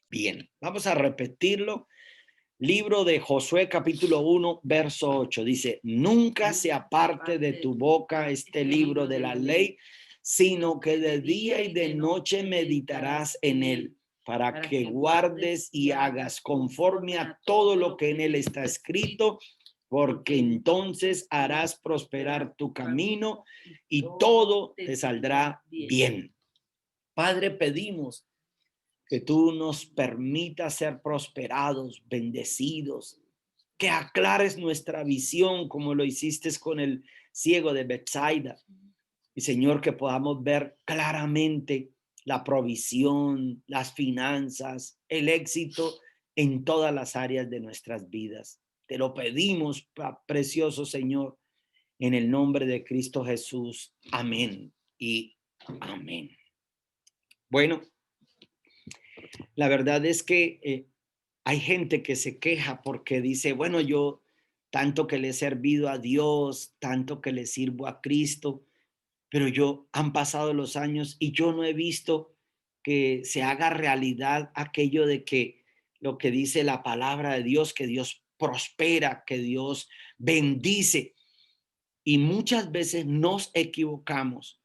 Bien, vamos a repetirlo. Libro de Josué capítulo 1, verso 8. Dice, nunca se aparte de tu boca este libro de la ley, sino que de día y de noche meditarás en él, para que guardes y hagas conforme a todo lo que en él está escrito, porque entonces harás prosperar tu camino y todo te saldrá bien. Padre, pedimos que tú nos permitas ser prosperados, bendecidos, que aclares nuestra visión como lo hiciste con el ciego de Betsaida. Y Señor, que podamos ver claramente la provisión, las finanzas, el éxito en todas las áreas de nuestras vidas. Te lo pedimos, precioso Señor, en el nombre de Cristo Jesús. Amén y amén. Bueno, la verdad es que hay gente que se queja porque dice, bueno, yo tanto que le he servido a Dios, tanto que le sirvo a Cristo, pero han pasado los años y yo no he visto que se haga realidad aquello de que lo que dice la palabra de Dios, que Dios prospera, que Dios bendice. Y muchas veces nos equivocamos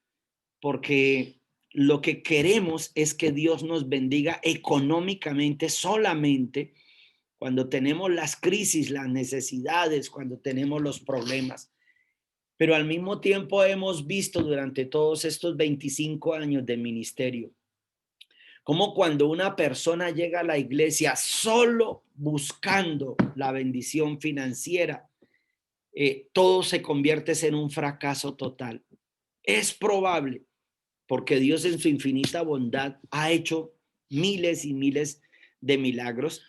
porque lo que queremos es que Dios nos bendiga económicamente solamente cuando tenemos las crisis, las necesidades, cuando tenemos los problemas. Pero al mismo tiempo hemos visto durante todos estos 25 años de ministerio, como cuando una persona llega a la iglesia solo buscando la bendición financiera, todo se convierte en un fracaso total. Es probable, porque Dios en su infinita bondad ha hecho miles y miles de milagros,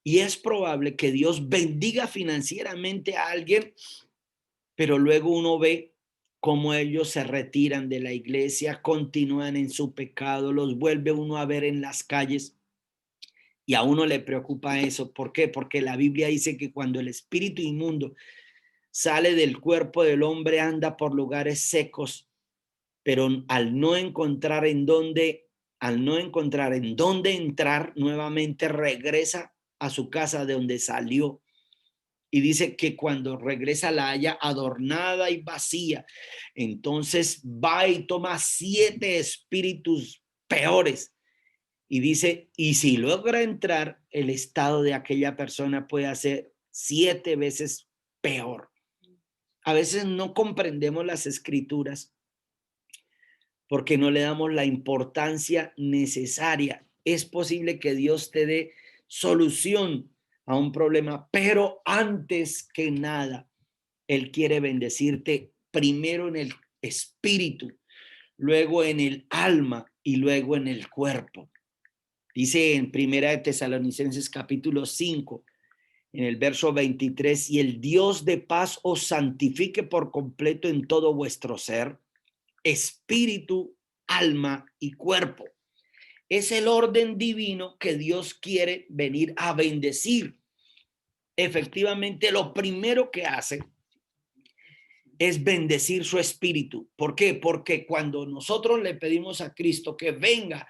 y es probable que Dios bendiga financieramente a alguien, pero luego uno ve cómo ellos se retiran de la iglesia, continúan en su pecado, los vuelve uno a ver en las calles y a uno le preocupa eso. ¿Por qué? Porque la Biblia dice que cuando el espíritu inmundo sale del cuerpo del hombre anda por lugares secos, pero al no encontrar en dónde entrar, nuevamente regresa a su casa de donde salió. Y dice que cuando regresa la halla adornada y vacía. Entonces va y toma 7 espíritus peores. Y dice, y si logra entrar, el estado de aquella persona puede ser 7 veces peor. A veces no comprendemos las escrituras porque no le damos la importancia necesaria. Es posible que Dios te dé solución a un problema, pero antes que nada, Él quiere bendecirte primero en el espíritu, luego en el alma y luego en el cuerpo. Dice en Primera de Tesalonicenses capítulo 5, en el verso 23, y el Dios de paz os santifique por completo en todo vuestro ser, espíritu, alma y cuerpo. Es el orden divino que Dios quiere venir a bendecir. Efectivamente, lo primero que hace es bendecir su espíritu. ¿Por qué? Porque cuando nosotros le pedimos a Cristo que venga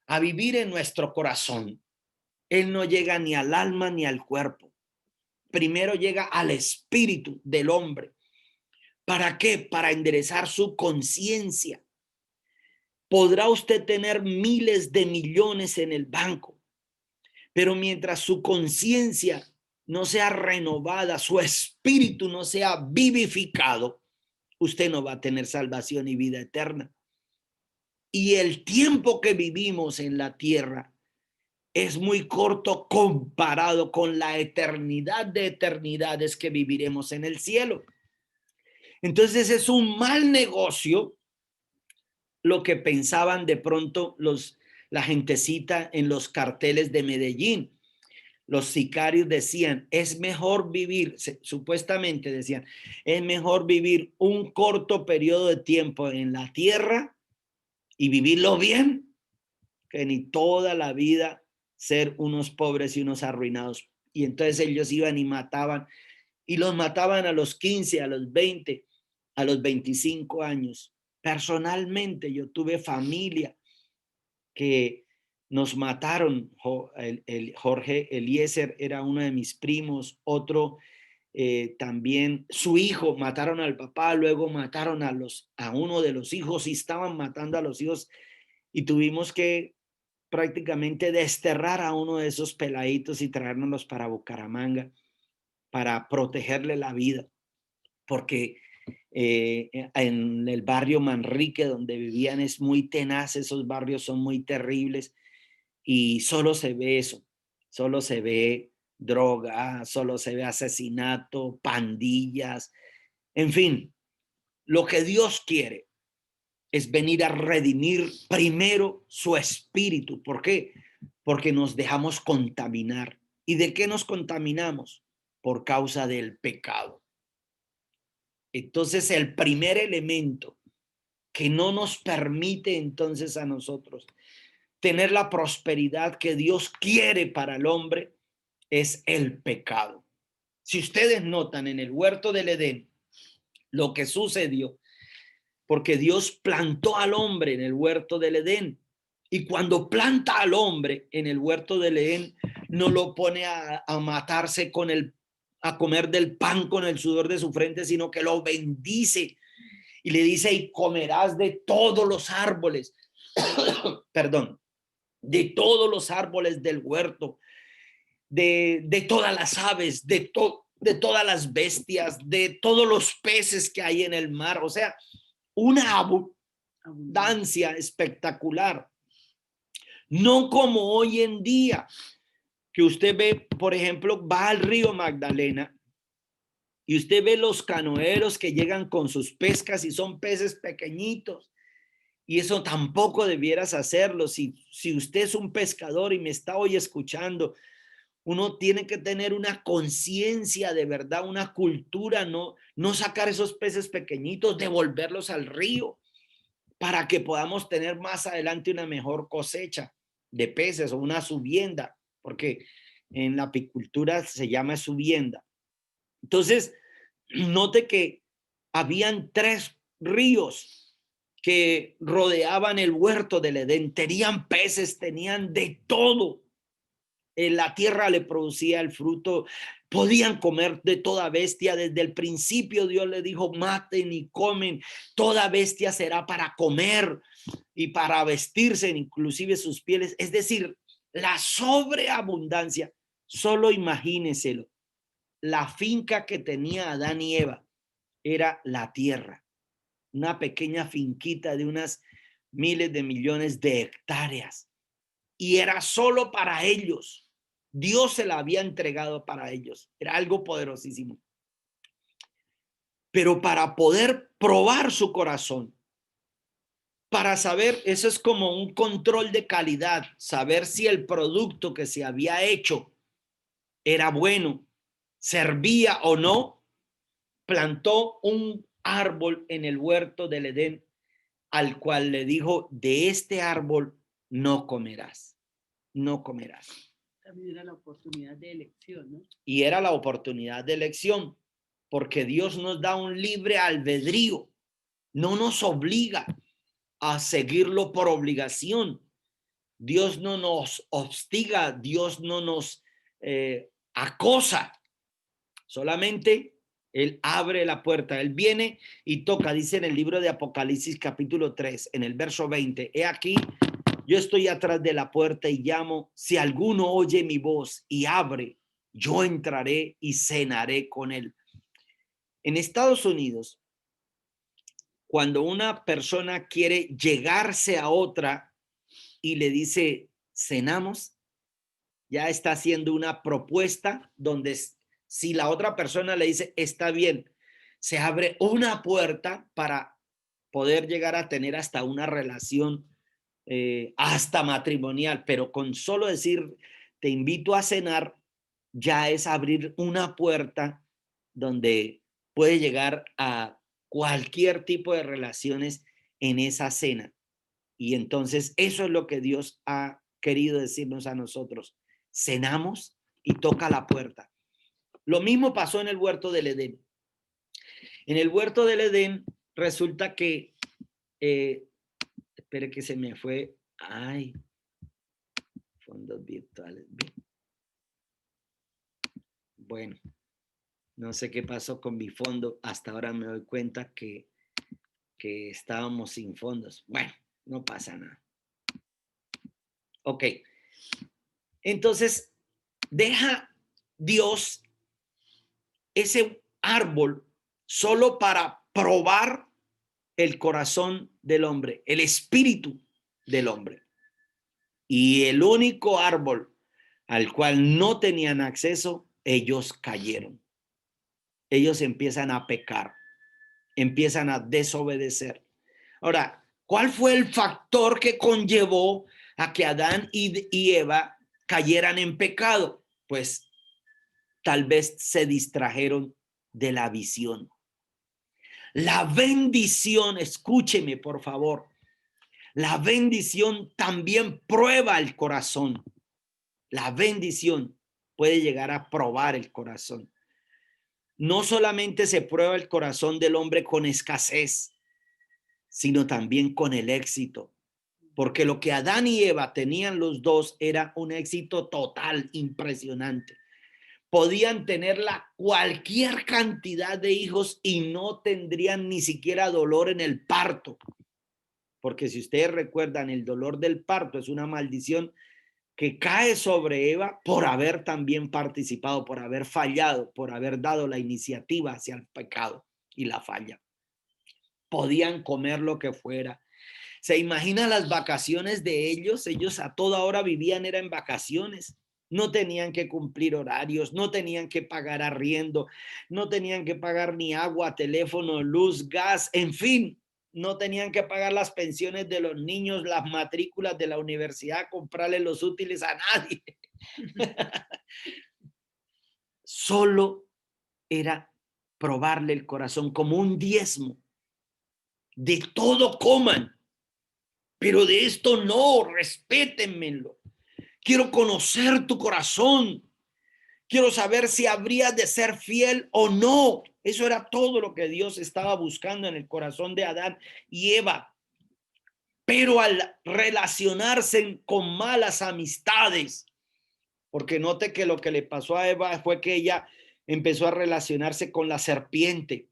a vivir en nuestro corazón, Él no llega ni al alma ni al cuerpo. Primero llega al espíritu del hombre. ¿Para qué? Para enderezar su conciencia. Podrá usted tener miles de millones en el banco, pero mientras su conciencia no sea renovada, su espíritu no sea vivificado, usted no va a tener salvación y vida eterna. Y el tiempo que vivimos en la tierra es muy corto comparado con la eternidad de eternidades que viviremos en el cielo. Entonces es un mal negocio lo que pensaban de pronto la gentecita en los carteles de Medellín. Los sicarios decían, es mejor vivir, supuestamente decían, es mejor vivir un corto periodo de tiempo en la tierra y vivirlo bien, que ni toda la vida ser unos pobres y unos arruinados. Y entonces ellos iban y mataban, y los mataban a los 15, a los 20, a los 25 años. Personalmente, yo tuve familia que nos mataron. Jorge Eliezer era uno de mis primos, otro también su hijo, mataron al papá, luego mataron a uno de los hijos y estaban matando a los hijos y tuvimos que prácticamente desterrar a uno de esos peladitos y traérnoslos para Bucaramanga para protegerle la vida, porque en el barrio Manrique donde vivían es muy tenaz, esos barrios son muy terribles y solo se ve eso, solo se ve droga, solo se ve asesinato, pandillas, en fin, lo que Dios quiere es venir a redimir primero su espíritu. ¿Por qué? Porque nos dejamos contaminar. ¿Y de qué nos contaminamos? Por causa del pecado. Entonces, el primer elemento que no nos permite entonces a nosotros tener la prosperidad que Dios quiere para el hombre es el pecado. Si ustedes notan en el huerto del Edén lo que sucedió, porque Dios plantó al hombre en el huerto del Edén. Y cuando planta al hombre en el huerto del Edén, no lo pone a matarse a comer del pan con el sudor de su frente, sino que lo bendice y le dice, y comerás de todos los árboles, perdón, de todos los árboles del huerto, de todas las aves, de todas las bestias, de todos los peces que hay en el mar. O sea, una abundancia espectacular. No como hoy en día, que usted ve, por ejemplo, va al río Magdalena y usted ve los canoeros que llegan con sus pescas y son peces pequeñitos. Y eso tampoco debieras hacerlo. Si usted es un pescador y me está hoy escuchando, uno tiene que tener una conciencia de verdad, una cultura, no sacar esos peces pequeñitos, devolverlos al río para que podamos tener más adelante una mejor cosecha de peces o una subienda, porque en la apicultura se llama subienda. Entonces, note que habían 3 ríos que rodeaban el huerto del Edén, tenían peces, tenían de todo. La tierra le producía el fruto, podían comer de toda bestia. Desde el principio Dios le dijo, maten y comen, toda bestia será para comer y para vestirse, inclusive sus pieles. Es decir, la sobreabundancia, solo imagíneselo, la finca que tenía Adán y Eva era la tierra, una pequeña finquita de unas miles de millones de hectáreas, y era solo para ellos. Dios se la había entregado para ellos. Era algo poderosísimo. Pero para poder probar su corazón, para saber, eso es como un control de calidad, saber si el producto que se había hecho era bueno, servía o no, plantó un árbol en el huerto del Edén, al cual le dijo, de este árbol no comerás, no comerás. También era la oportunidad de elección, ¿no? Y era la oportunidad de elección, porque Dios nos da un libre albedrío, no nos obliga a seguirlo por obligación. Dios no nos hostiga, Dios no nos acosa, solamente Él abre la puerta, Él viene y toca. Dice en el libro de Apocalipsis capítulo 3, en el verso 20, he aquí, yo estoy atrás de la puerta y llamo, si alguno oye mi voz y abre, yo entraré y cenaré con él. En Estados Unidos, cuando una persona quiere llegarse a otra y le dice, cenamos, ya está haciendo una propuesta donde si la otra persona le dice, está bien, se abre una puerta para poder llegar a tener hasta una relación hasta matrimonial, pero con solo decir, te invito a cenar, ya es abrir una puerta donde puede llegar a cualquier tipo de relaciones en esa cena. Y entonces eso es lo que Dios ha querido decirnos a nosotros. Cenamos y toca la puerta. Lo mismo pasó en el huerto del Edén. En el huerto del Edén resulta que Espere que se me fue. Ay, fondos virtuales. Bueno, no sé qué pasó con mi fondo. Hasta ahora me doy cuenta que estábamos sin fondos. Bueno, no pasa nada. Ok. Entonces, deja Dios ese árbol solo para probar el corazón del hombre, el espíritu del hombre. Y el único árbol al cual no tenían acceso, ellos cayeron. Ellos empiezan a pecar, empiezan a desobedecer. Ahora, ¿cuál fue el factor que conllevó a que Adán y Eva cayeran en pecado? Pues tal vez se distrajeron de la visión. La bendición, escúcheme por favor, la bendición también prueba el corazón. La bendición puede llegar a probar el corazón. No solamente se prueba el corazón del hombre con escasez, sino también con el éxito. Porque lo que Adán y Eva tenían los dos era un éxito total, impresionante. Podían tenerla cualquier cantidad de hijos y no tendrían ni siquiera dolor en el parto. Porque si ustedes recuerdan, el dolor del parto es una maldición que cae sobre Eva por haber también participado, por haber fallado, por haber dado la iniciativa hacia el pecado y la falla. Podían comer lo que fuera. ¿Se imagina las vacaciones de ellos? Ellos a toda hora vivían, era en vacaciones. No tenían que cumplir horarios, no tenían que pagar arriendo, no tenían que pagar ni agua, teléfono, luz, gas, en fin, no tenían que pagar las pensiones de los niños, las matrículas de la universidad, comprarle los útiles a nadie. Solo era probarle el corazón como un diezmo. De todo coman, pero de esto no, respétenmelo. Quiero conocer tu corazón. Quiero saber si habrías de ser fiel o no. Eso era todo lo que Dios estaba buscando en el corazón de Adán y Eva. Pero al relacionarse con malas amistades, porque note que lo que le pasó a Eva fue que ella empezó a relacionarse con la serpiente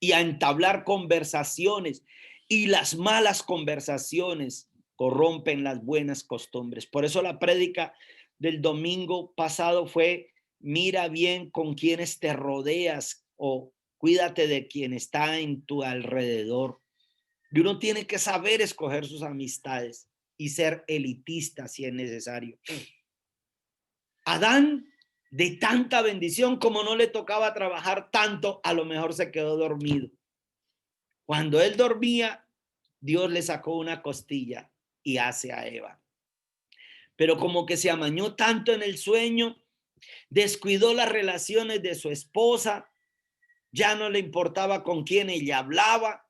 y a entablar conversaciones, y las malas conversaciones corrompen las buenas costumbres. Por eso la prédica del domingo pasado fue: mira bien con quienes te rodeas, o cuídate de quien está en tu alrededor. Y uno tiene que saber escoger sus amistades y ser elitista si es necesario. Adán, de tanta bendición, como no le tocaba trabajar tanto, a lo mejor se quedó dormido. Cuando él dormía, Dios le sacó una costilla y hace a Eva. Pero como que se amañó tanto en el sueño, descuidó las relaciones de su esposa, ya no le importaba con quién ella hablaba,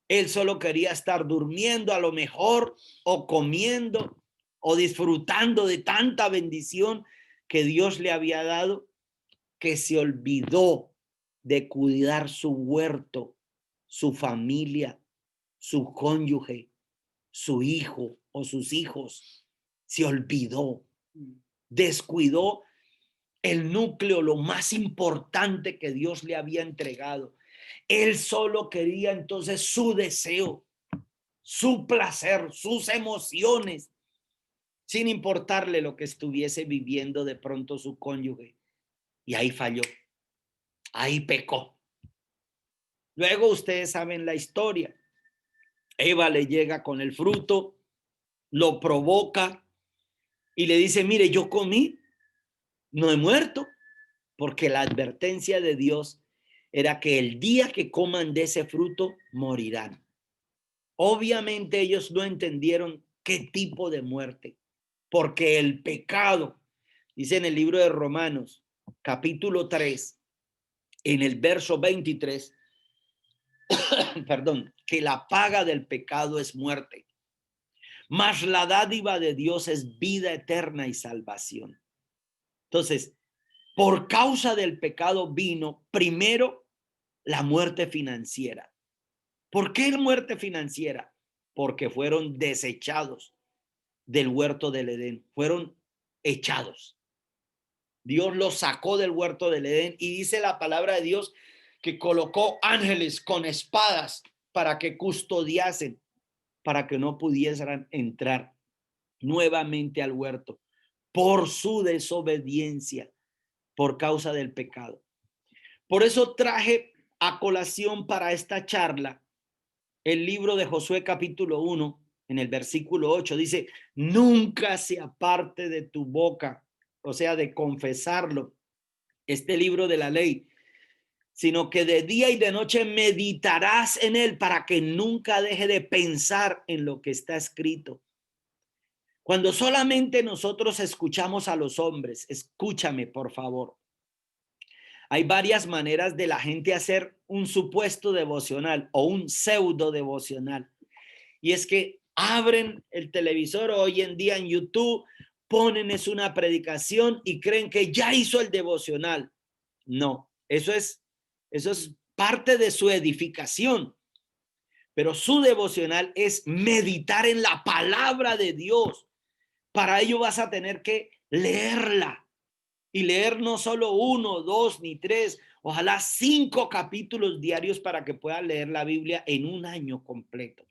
él solo quería estar durmiendo a lo mejor, o comiendo, o disfrutando de tanta bendición que Dios le había dado, que se olvidó de cuidar su huerto, su familia, su cónyuge, su hijo o sus hijos. Se olvidó, descuidó el núcleo, lo más importante que Dios le había entregado. Él solo quería entonces su deseo, su placer, sus emociones, sin importarle lo que estuviese viviendo de pronto su cónyuge. Y ahí falló, ahí pecó. Luego ustedes saben la historia. Eva le llega con el fruto, lo provoca y le dice: mire, yo comí, no he muerto, porque la advertencia de Dios era que el día que coman de ese fruto morirán. Obviamente ellos no entendieron qué tipo de muerte, porque el pecado, dice en el libro de Romanos, capítulo 3, en el verso 23, perdón, que la paga del pecado es muerte, mas la dádiva de Dios es vida eterna y salvación. Entonces, por causa del pecado vino primero la muerte financiera, ¿Por qué muerte financiera? Porque fueron desechados del huerto del Edén, fueron echados. Dios los sacó del huerto del Edén y dice la palabra de Dios que colocó ángeles con espadas para que custodiasen, para que no pudiesen entrar nuevamente al huerto por su desobediencia, por causa del pecado. Por eso traje a colación para esta charla el libro de Josué capítulo 1, en el versículo 8, dice, nunca se aparte de tu boca, o sea, de confesarlo, este libro de la ley, sino que de día y de noche meditarás en él para que nunca deje de pensar en lo que está escrito. Cuando solamente nosotros escuchamos a los hombres, escúchame por favor. Hay varias maneras de la gente hacer un supuesto devocional o un pseudo devocional. Y es que abren el televisor hoy en día en YouTube, ponen una predicación y creen que ya hizo el devocional. No, eso es parte de su edificación. Pero su devocional es meditar en la palabra de Dios. Para ello vas a tener que leerla y leer no solo 1, 2 ni 3, ojalá 5 capítulos diarios para que puedas leer la Biblia en un año completo.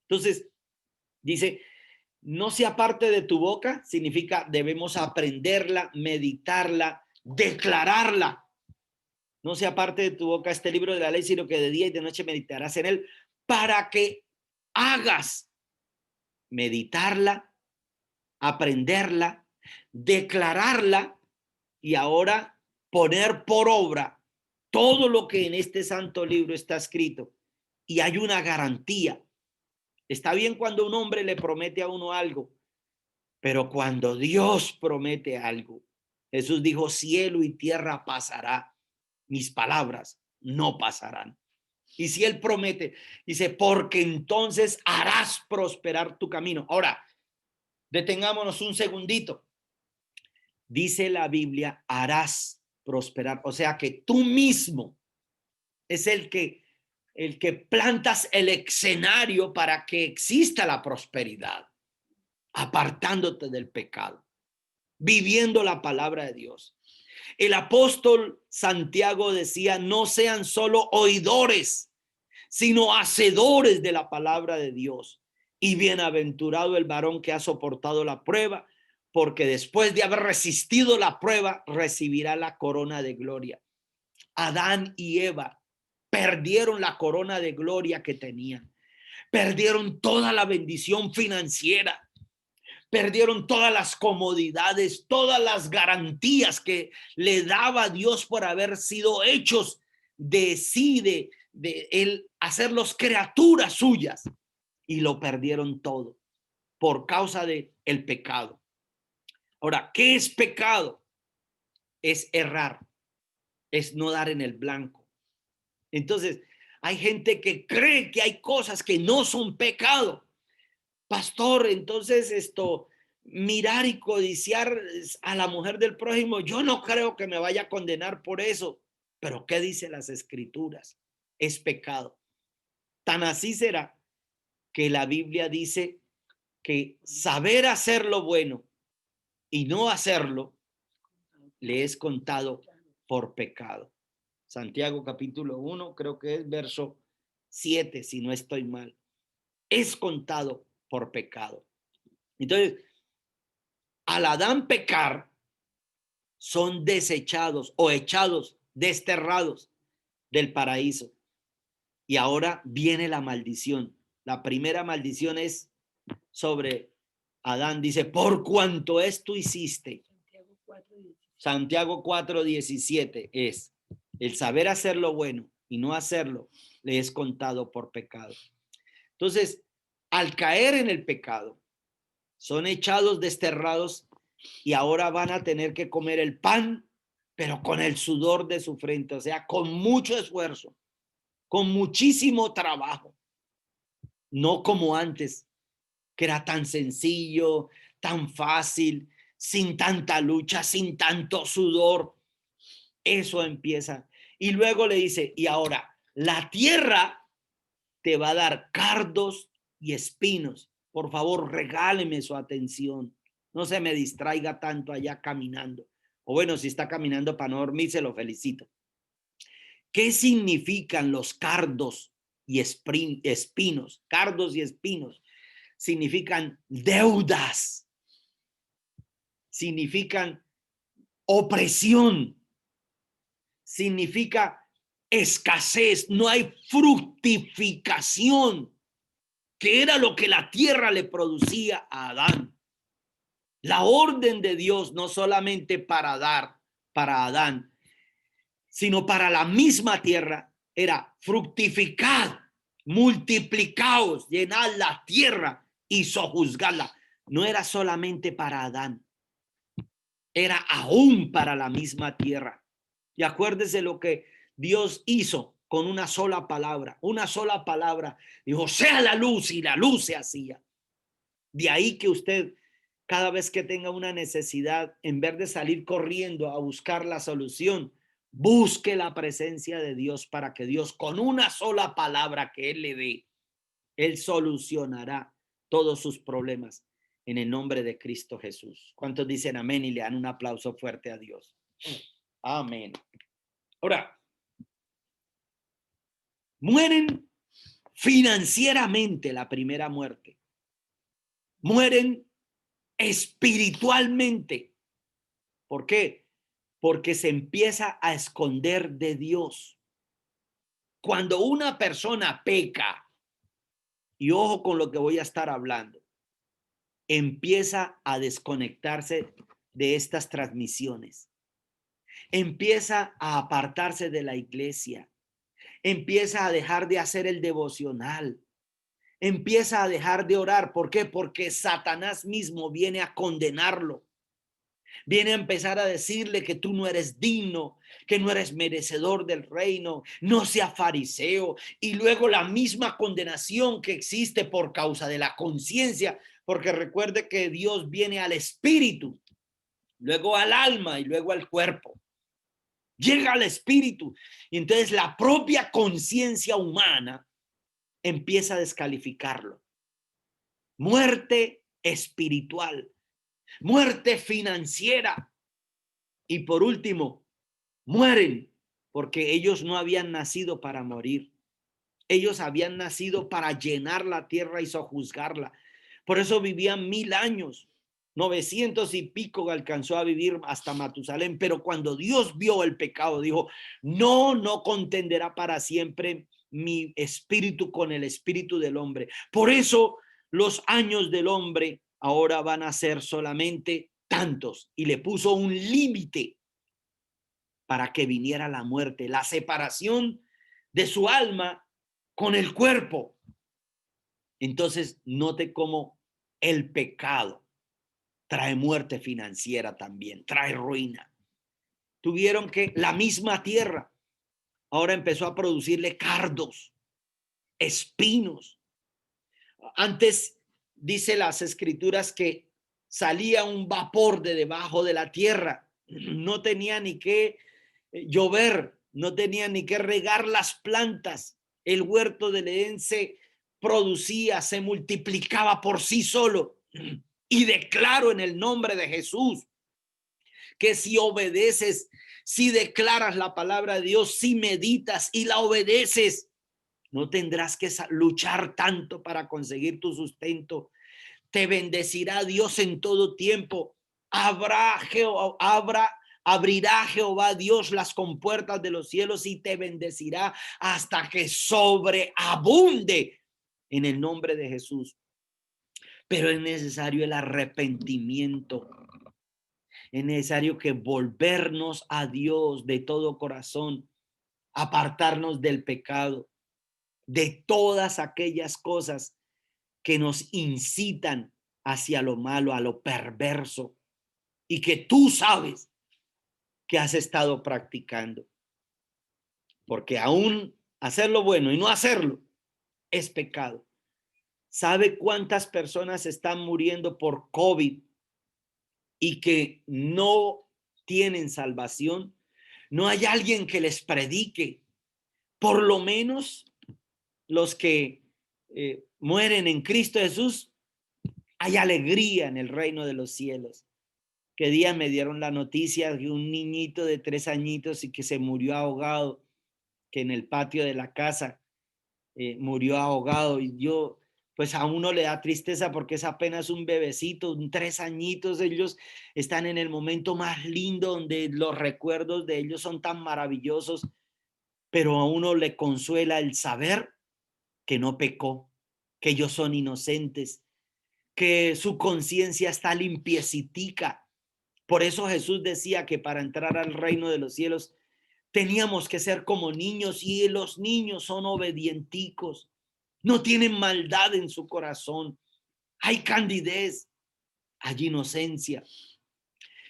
Entonces, dice, no sea parte de tu boca, significa debemos aprenderla, meditarla, declararla. No sea parte de tu boca este libro de la ley, sino que de día y de noche meditarás en él para que hagas meditarla, aprenderla, declararla y ahora poner por obra todo lo que en este santo libro está escrito. Y hay una garantía. Está bien cuando un hombre le promete a uno algo, pero cuando Dios promete algo, Jesús dijo, cielo y tierra pasará, mis palabras no pasarán. Y si él promete, dice, porque entonces harás prosperar tu camino. Ahora, detengámonos un segundito. Dice la Biblia, harás prosperar. O sea que tú mismo es el que plantas el escenario para que exista la prosperidad, apartándote del pecado, viviendo la palabra de Dios. El apóstol Santiago decía, no sean solo oidores, sino hacedores de la palabra de Dios. Y bienaventurado el varón que ha soportado la prueba, porque después de haber resistido la prueba, recibirá la corona de gloria. Adán y Eva perdieron la corona de gloria que tenían. Perdieron toda la bendición financiera. Perdieron todas las comodidades, todas las garantías que le daba Dios por haber sido hechos de sí, de él hacerlos criaturas suyas, y lo perdieron todo por causa de el pecado. Ahora, ¿qué es pecado? Es errar, es no dar en el blanco. Entonces, hay gente que cree que hay cosas que no son pecado. Pastor, entonces mirar y codiciar a la mujer del prójimo, yo no creo que me vaya a condenar por eso. Pero ¿qué dicen las escrituras? Es pecado. Tan así será que la Biblia dice que saber hacer lo bueno y no hacerlo le es contado por pecado. Santiago capítulo 1, creo que es verso 7, si no estoy mal. Es contado por pecado. Entonces, al Adán pecar, son desechados o echados, desterrados del paraíso. Y ahora viene la maldición. La primera maldición es sobre Adán. Dice, por cuanto esto hiciste. Santiago 4:17 es, el saber hacer lo bueno y no hacerlo le es contado por pecado. Entonces, al caer en el pecado, son echados, desterrados, y ahora van a tener que comer el pan, pero con el sudor de su frente, o sea, con mucho esfuerzo, con muchísimo trabajo, no como antes, que era tan sencillo, tan fácil, sin tanta lucha, sin tanto sudor. Eso empieza. Y luego le dice, y ahora, la tierra te va a dar cardos y espinos. Por favor, regáleme su atención. No se me distraiga tanto allá caminando. O bueno, si está caminando para no dormir, se lo felicito. ¿Qué significan los cardos y espinos? Cardos y espinos significan deudas, significan opresión, significa escasez, no hay fructificación, que era lo que la tierra le producía a Adán. La orden de Dios no solamente para dar, para Adán, sino para la misma tierra, era fructificad, multiplicaos, llenad la tierra y sojuzgadla. No era solamente para Adán, era aún para la misma tierra. Y acuérdese lo que Dios hizo con una sola palabra. Una sola palabra. Dijo, sea la luz, y la luz se hacía. De ahí que usted, cada vez que tenga una necesidad, en vez de salir corriendo a buscar la solución, busque la presencia de Dios para que Dios, con una sola palabra que Él le dé, Él solucionará todos sus problemas en el nombre de Cristo Jesús. ¿Cuántos dicen amén y le dan un aplauso fuerte a Dios? Amén. Ahora, mueren financieramente, la primera muerte. Mueren espiritualmente. ¿Por qué? Porque se empieza a esconder de Dios. Cuando una persona peca, y ojo con lo que voy a estar hablando, empieza a desconectarse de estas transmisiones, empieza a apartarse de la iglesia, empieza a dejar de hacer el devocional, empieza a dejar de orar. ¿Por qué? Porque Satanás mismo viene a condenarlo. Viene a empezar a decirle que tú no eres digno, que no eres merecedor del reino, no sea fariseo. Y luego la misma condenación que existe por causa de la conciencia, porque recuerde que Dios viene al espíritu, luego al alma y luego al cuerpo. Llega al espíritu y entonces la propia conciencia humana empieza a descalificarlo. Muerte espiritual, muerte financiera. Y por último, mueren porque ellos no habían nacido para morir. Ellos habían nacido para llenar la tierra y sojuzgarla. Por eso vivían 1000 años. 900 y pico alcanzó a vivir hasta Matusalén. Pero cuando Dios vio el pecado, dijo, no contenderá para siempre mi espíritu con el espíritu del hombre. Por eso los años del hombre ahora van a ser solamente tantos. Y le puso un límite para que viniera la muerte, la separación de su alma con el cuerpo. Entonces, note cómo el pecado trae muerte financiera también, trae ruina. Tuvieron que la misma tierra ahora empezó a producirle cardos, espinos. Antes dice las escrituras que salía un vapor de debajo de la tierra, no tenía ni que llover, no tenía ni que regar las plantas. El huerto del Edén se producía, se multiplicaba por sí solo. Y declaro en el nombre de Jesús que si obedeces, si declaras la palabra de Dios, si meditas y la obedeces, no tendrás que luchar tanto para conseguir tu sustento. Te bendecirá Dios en todo tiempo. Abrirá Jehová Dios las compuertas de los cielos y te bendecirá hasta que sobreabunde en el nombre de Jesús. Pero es necesario el arrepentimiento. Es necesario que volvernos a Dios de todo corazón, apartarnos del pecado, de todas aquellas cosas que nos incitan hacia lo malo, a lo perverso, y que tú sabes que has estado practicando. Porque aún hacer lo bueno y no hacerlo es pecado. ¿Sabe cuántas personas están muriendo por COVID y que no tienen salvación? No hay alguien que les predique, por lo menos los que mueren en Cristo Jesús, hay alegría en el reino de los cielos. Que día me dieron la noticia de un niñito de 3 añitos y que se murió ahogado, que en el patio de la casa murió ahogado, y yo, pues a uno le da tristeza porque es apenas un bebecito, un 3 añitos. Ellos están en el momento más lindo donde los recuerdos de ellos son tan maravillosos, pero a uno le consuela el saber que no pecó, que ellos son inocentes, que su conciencia está limpiecitica. Por eso Jesús decía que para entrar al reino de los cielos teníamos que ser como niños, y los niños son obedienticos, no tienen maldad en su corazón, hay candidez, hay inocencia.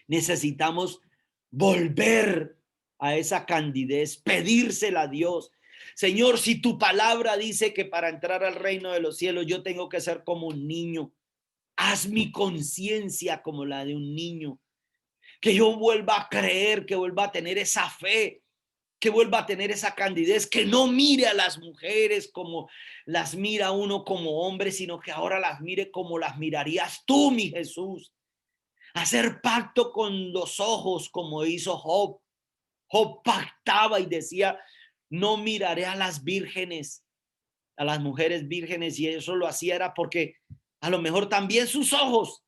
Necesitamos volver a esa candidez, pedírsela a Dios. Señor, si tu palabra dice que para entrar al reino de los cielos yo tengo que ser como un niño, haz mi conciencia como la de un niño, que yo vuelva a creer, que vuelva a tener esa fe, que vuelva a tener esa candidez, que no mire a las mujeres como las mira uno como hombre, sino que ahora las mire como las mirarías tú, mi Jesús. Hacer pacto con los ojos como hizo Job. Job pactaba y decía, no miraré a las vírgenes, a las mujeres vírgenes, y eso lo hacía era porque a lo mejor también sus ojos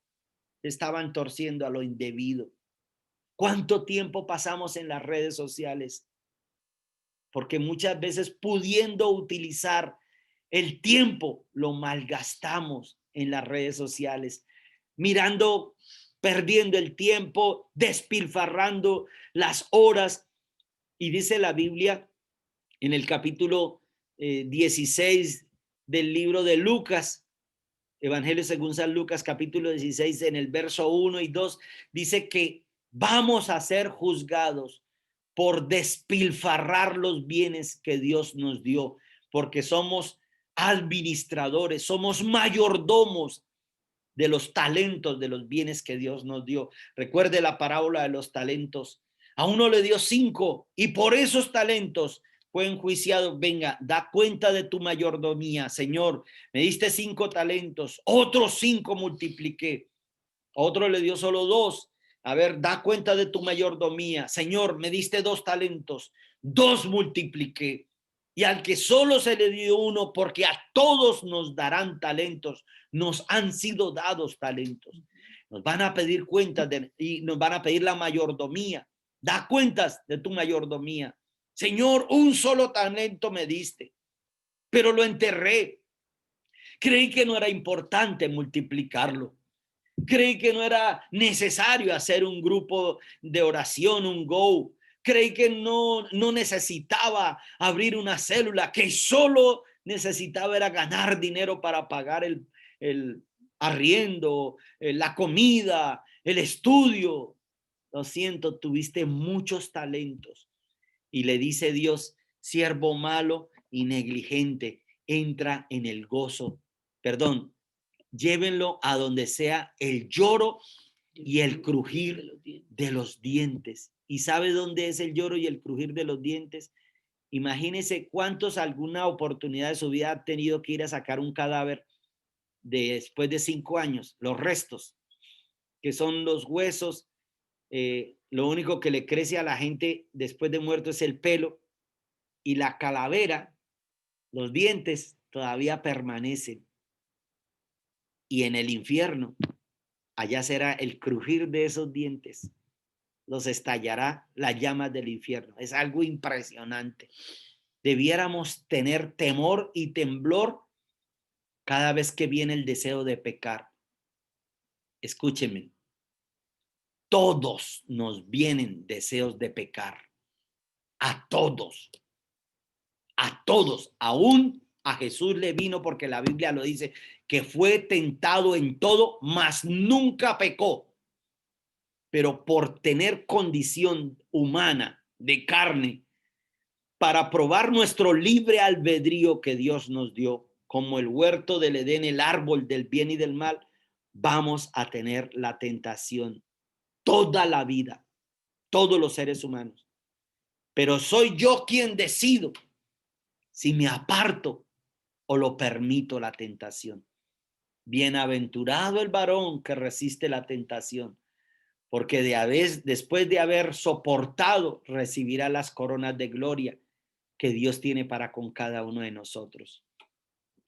estaban torciendo a lo indebido. ¿Cuánto tiempo pasamos en las redes sociales? Porque muchas veces, pudiendo utilizar el tiempo, lo malgastamos en las redes sociales, mirando, perdiendo el tiempo, despilfarrando las horas. Y dice la Biblia en el capítulo 16 del libro de Lucas, Evangelio según San Lucas, capítulo 16, en el verso 1 y 2, dice que vamos a ser juzgados por despilfarrar los bienes que Dios nos dio, porque somos administradores, somos mayordomos de los talentos, de los bienes que Dios nos dio. Recuerde la parábola de los talentos. A uno le dio 5 y por esos talentos fue enjuiciado. Venga, da cuenta de tu mayordomía. Señor, me diste 5 talentos, otros 5 multipliqué. A otro le dio solo 2. A ver, da cuenta de tu mayordomía. Señor, me diste 2 talentos, 2 multipliqué. Y al que solo se le dio 1, porque a todos nos darán talentos, nos han sido dados talentos. Nos van a pedir cuentas y nos van a pedir la mayordomía. Da cuentas de tu mayordomía. Señor, un solo talento me diste, pero lo enterré. Creí que no era importante multiplicarlo. Creí que no era necesario hacer un grupo de oración, un go. Creí que no necesitaba abrir una célula, que solo necesitaba era ganar dinero para pagar el arriendo, la comida, el estudio. Lo siento, tuviste muchos talentos. Y le dice Dios, siervo malo y negligente, entra en el gozo. Perdón, llévenlo a donde sea el lloro y el crujir de los dientes. ¿Y sabe dónde es el lloro y el crujir de los dientes? Imagínese cuántos alguna oportunidad de su vida ha tenido que ir a sacar un cadáver después de 5 años, los restos, que son los huesos. Lo único que le crece a la gente después de muerto es el pelo, y la calavera, los dientes todavía permanecen. Y en el infierno, allá será el crujir de esos dientes, los estallará las llamas del infierno. Es algo impresionante. Debiéramos tener temor y temblor cada vez que viene el deseo de pecar. Escúcheme, todos nos vienen deseos de pecar, a todos, aún a Jesús le vino, porque la Biblia lo dice, que fue tentado en todo, mas nunca pecó. Pero por tener condición humana de carne, para probar nuestro libre albedrío que Dios nos dio, como el huerto del Edén, el árbol del bien y del mal, vamos a tener la tentación toda la vida, todos los seres humanos. Pero soy yo quien decido si me aparto o lo permito la tentación? Bienaventurado el varón que resiste la tentación, porque después de haber soportado, recibirá las coronas de gloria que Dios tiene para con cada uno de nosotros.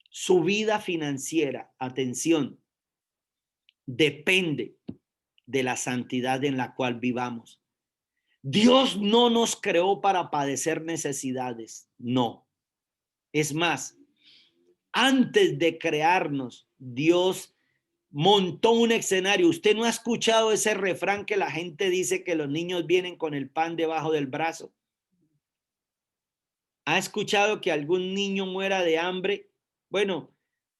Su vida financiera, atención, depende de la santidad en la cual vivamos. Dios no nos creó para padecer necesidades, no. Es más, antes de crearnos, Dios montó un escenario. Usted no ha escuchado ese refrán que la gente dice que los niños vienen con el pan debajo del brazo. ¿Ha escuchado que algún niño muera de hambre? Bueno,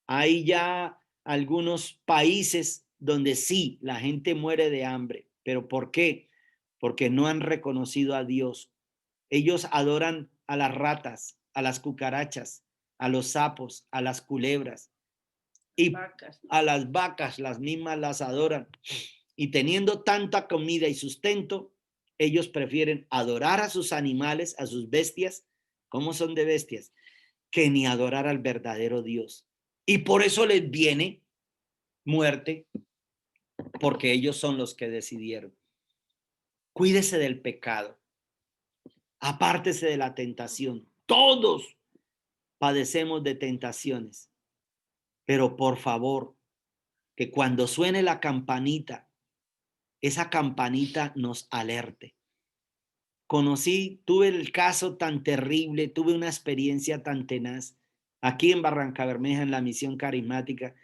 hay ya algunos países donde sí, la gente muere de hambre. ¿Pero por qué? Porque no han reconocido a Dios. Ellos adoran a las ratas, a las cucarachas, a los sapos, a las culebras y Vacas, ¿no? a las vacas, las mismas las adoran. Y teniendo tanta comida y sustento, ellos prefieren adorar a sus animales, a sus bestias, ¿cómo son de bestias? Que ni adorar al verdadero Dios. Y por eso les viene muerte, porque ellos son los que decidieron. Cuídese del pecado, apártese de la tentación. Todos padecemos de tentaciones, pero por favor, que cuando suene la campanita, esa campanita nos alerte. Tuve el caso tan terrible, tuve una experiencia tan tenaz aquí en Barranca Bermeja en la misión carismática,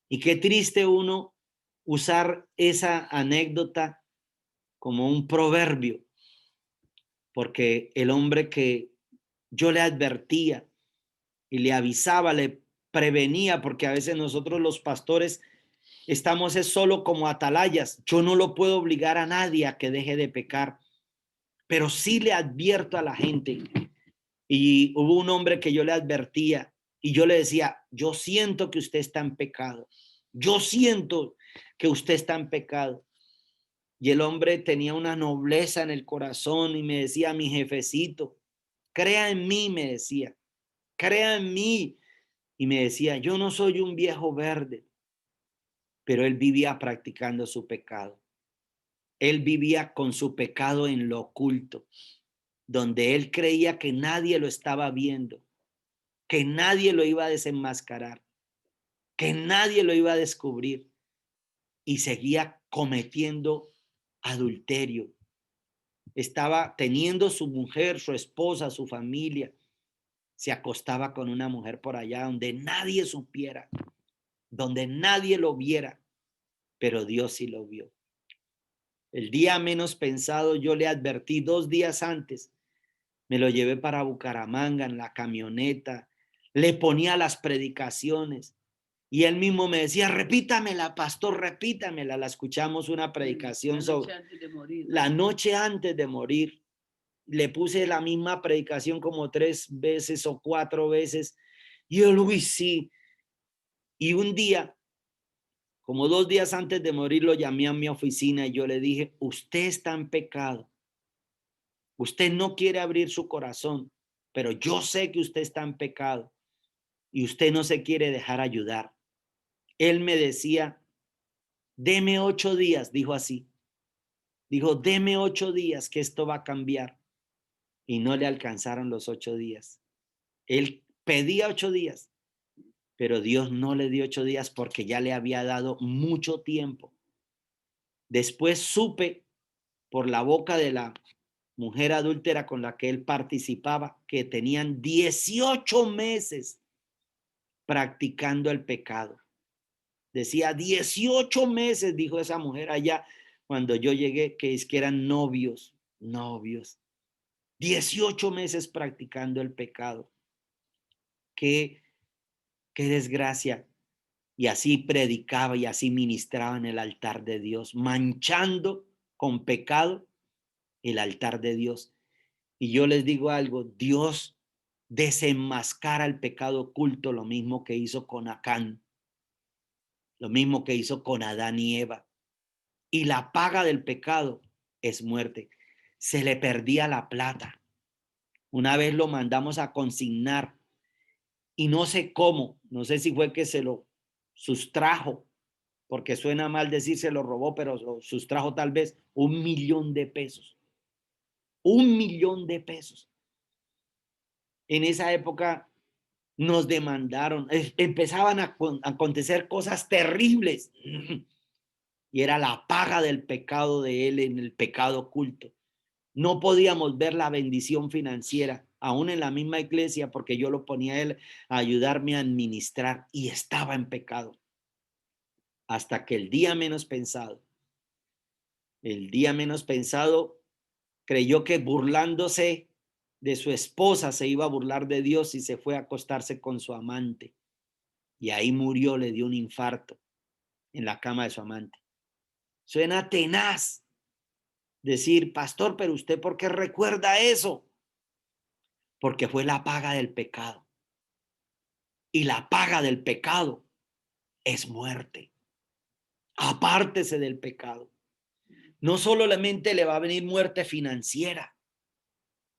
y qué triste uno usar esa anécdota como un proverbio, porque el hombre que yo le advertía y le avisaba, le prevenía, porque a veces nosotros los pastores estamos solo como atalayas. Yo no lo puedo obligar a nadie a que deje de pecar, pero sí le advierto a la gente. Y hubo un hombre que yo le advertía y yo le decía, yo siento que usted está en pecado. Yo siento que usted está en pecado. Y el hombre tenía una nobleza en el corazón y me decía, mi jefecito, crea en mí, me decía, crea en mí. Y me decía, yo no soy un viejo verde, pero él vivía practicando su pecado. Él vivía con su pecado en lo oculto, donde él creía que nadie lo estaba viendo, que nadie lo iba a desenmascarar, que nadie lo iba a descubrir, y seguía cometiendo adulterio. Estaba teniendo su mujer, su esposa, su familia, se acostaba con una mujer por allá donde nadie supiera, donde nadie lo viera, pero Dios sí lo vio. El día menos pensado yo le advertí 2 días antes, me lo llevé para Bucaramanga en la camioneta, le ponía las predicaciones y él mismo me decía, repítamela, pastor, repítamela. La escuchamos una predicación sobre la noche antes de morir. Le puse la misma predicación como 3 veces o 4 veces. Y yo, uy, sí. Y un día, como 2 días antes de morir, lo llamé a mi oficina y yo le dije, usted está en pecado. Usted no quiere abrir su corazón, pero yo sé que usted está en pecado y usted no se quiere dejar ayudar. Él me decía, deme 8 días, dijo así. Dijo, deme 8 días que esto va a cambiar. Y no le alcanzaron los 8 días. Él pedía 8 días, pero Dios no le dio 8 días porque ya le había dado mucho tiempo. Después supe por la boca de la mujer adúltera con la que él participaba que tenían 18 meses practicando el pecado. Decía 18 meses, dijo esa mujer allá cuando yo llegué, que es que eran novios. 18 meses practicando el pecado. Qué desgracia. Y así predicaba y así ministraba en el altar de Dios, manchando con pecado el altar de Dios. Y yo les digo algo, Dios desenmascara el pecado oculto, lo mismo que hizo con Acán, lo mismo que hizo con Adán y Eva. Y la paga del pecado es muerte. Se le perdía la plata. Una vez lo mandamos a consignar y no sé cómo, no sé si fue que se lo sustrajo, porque suena mal decir se lo robó, pero lo sustrajo tal vez $1.000.000. $1.000.000. En esa época nos demandaron, empezaban a acontecer cosas terribles y era la paga del pecado de él en el pecado oculto. No podíamos ver la bendición financiera, aún en la misma iglesia, porque yo lo ponía a él a ayudarme a administrar y estaba en pecado. Hasta que el día menos pensado, creyó que burlándose de su esposa se iba a burlar de Dios y se fue a acostarse con su amante. Y ahí murió, le dio un infarto en la cama de su amante. Suena tenaz decir, pastor, pero usted ¿por qué recuerda eso? Porque fue la paga del pecado. Y la paga del pecado es muerte. Apártese del pecado. No solamente le va a venir muerte financiera,